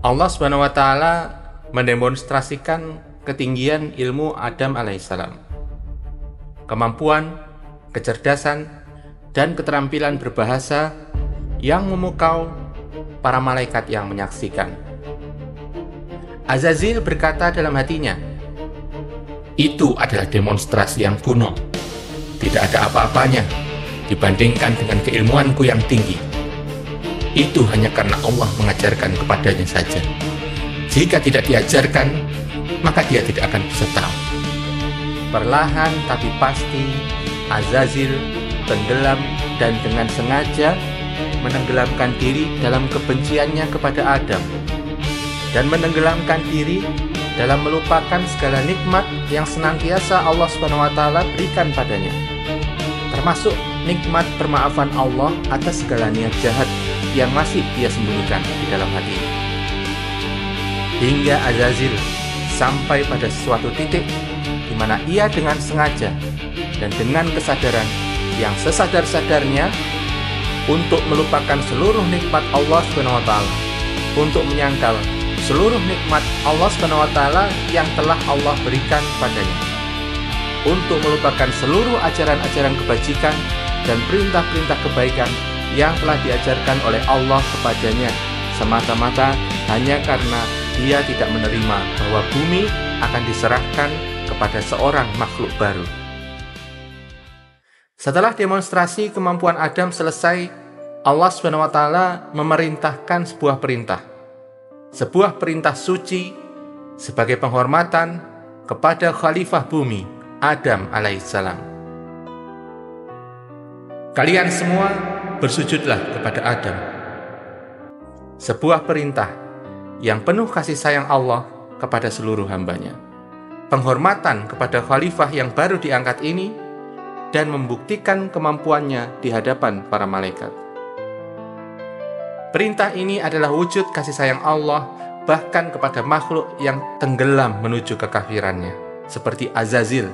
Allah Subhanahu wa Ta'ala mendemonstrasikan ketinggian ilmu Adam alaihissalam, kemampuan, kecerdasan, dan keterampilan berbahasa yang memukau para malaikat yang menyaksikan. Azazil berkata dalam hatinya, "Itu adalah demonstrasi yang kuno. Tidak ada apa-apanya dibandingkan dengan keilmuanku yang tinggi. Itu hanya karena Allah mengajarkan kepadanya saja. Jika tidak diajarkan, maka dia tidak akan bisa tahu." Perlahan tapi pasti, Azazil tenggelam dan dengan sengaja menenggelamkan diri dalam kebenciannya kepada Adam, dan menenggelamkan diri dalam melupakan segala nikmat yang senantiasa Allah Subhanahu wa Ta'ala berikan padanya, termasuk nikmat permaafan Allah atas segala niat jahat yang masih dia sembunyikan di dalam hatinya. Hingga Azazil sampai pada suatu titik di mana ia dengan sengaja dan dengan kesadaran yang sesadar-sadarnya untuk melupakan seluruh nikmat Allah Subhanahu wa Ta'ala, untuk menyangkal seluruh nikmat Allah Subhanahu wa Ta'ala yang telah Allah berikan padanya, untuk melupakan seluruh ajaran-ajaran kebajikan dan perintah-perintah kebaikan yang telah diajarkan oleh Allah kepadanya, semata-mata hanya karena dia tidak menerima bahwa bumi akan diserahkan kepada seorang makhluk baru. Setelah demonstrasi kemampuan Adam selesai, Allah Subhanahu wa Ta'ala memerintahkan sebuah perintah suci sebagai penghormatan kepada khalifah bumi, Adam alaihissalam. "Kalian semua bersujudlah kepada Adam." Sebuah perintah yang penuh kasih sayang Allah kepada seluruh hambanya. Penghormatan kepada khalifah yang baru diangkat ini dan membuktikan kemampuannya di hadapan para malaikat. Perintah ini adalah wujud kasih sayang Allah bahkan kepada makhluk yang tenggelam menuju kekafirannya, seperti Azazil.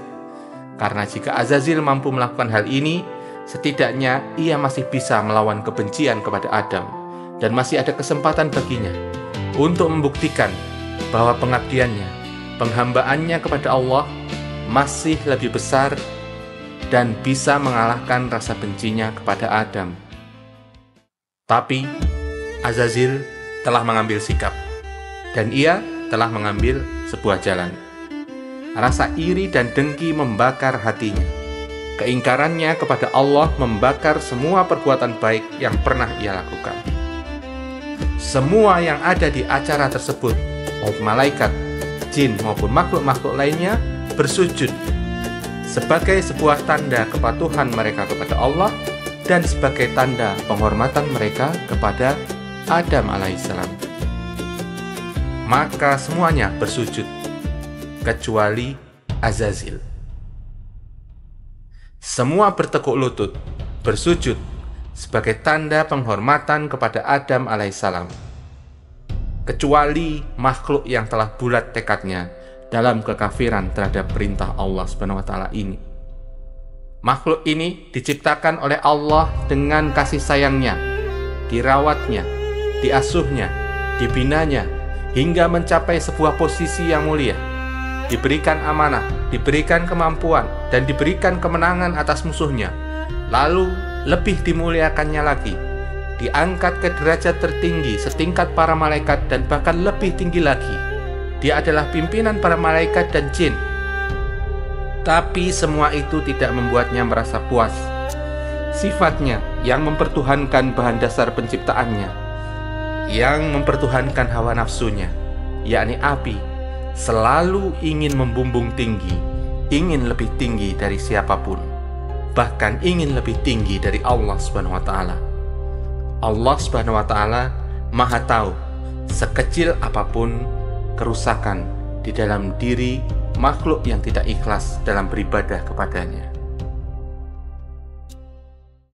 Karena jika Azazil mampu melakukan hal ini, setidaknya ia masih bisa melawan kebencian kepada Adam, dan masih ada kesempatan baginya untuk membuktikan bahwa pengabdiannya, penghambaannya kepada Allah masih lebih besar dan bisa mengalahkan rasa bencinya kepada Adam. Tapi Azazil telah mengambil sikap, dan ia telah mengambil sebuah jalan. Rasa iri dan dengki membakar hatinya. Keingkarannya kepada Allah membakar semua perbuatan baik yang pernah ia lakukan. Semua yang ada di acara tersebut, baik malaikat, jin maupun makhluk-makhluk lainnya, bersujud sebagai sebuah tanda kepatuhan mereka kepada Allah dan sebagai tanda penghormatan mereka kepada Adam alaihissalam. Maka semuanya bersujud kecuali Azazil. Semua bertekuk lutut, bersujud sebagai tanda penghormatan kepada Adam alaihissalam, kecuali makhluk yang telah bulat tekadnya dalam kekafiran terhadap perintah Allah Subhanahu wa Ta'ala ini. Makhluk ini diciptakan oleh Allah dengan kasih sayangnya, dirawatnya, diasuhnya, dibinanya, hingga mencapai sebuah posisi yang mulia, diberikan amanah, diberikan kemampuan, dan diberikan kemenangan atas musuhnya. Lalu lebih dimuliakannya lagi, diangkat ke derajat tertinggi setingkat para malaikat dan bahkan lebih tinggi lagi. Dia adalah pimpinan para malaikat dan jin. Tapi semua itu tidak membuatnya merasa puas. Sifatnya yang mempertuhankan bahan dasar penciptaannya, yang mempertuhankan hawa nafsunya, yakni api, selalu ingin membumbung tinggi, ingin lebih tinggi dari siapapun, bahkan ingin lebih tinggi dari Allah Subhanahu wa Ta'ala. Allah Subhanahu wa Ta'ala Maha tahu sekecil apapun kerusakan di dalam diri makhluk yang tidak ikhlas dalam beribadah kepadanya.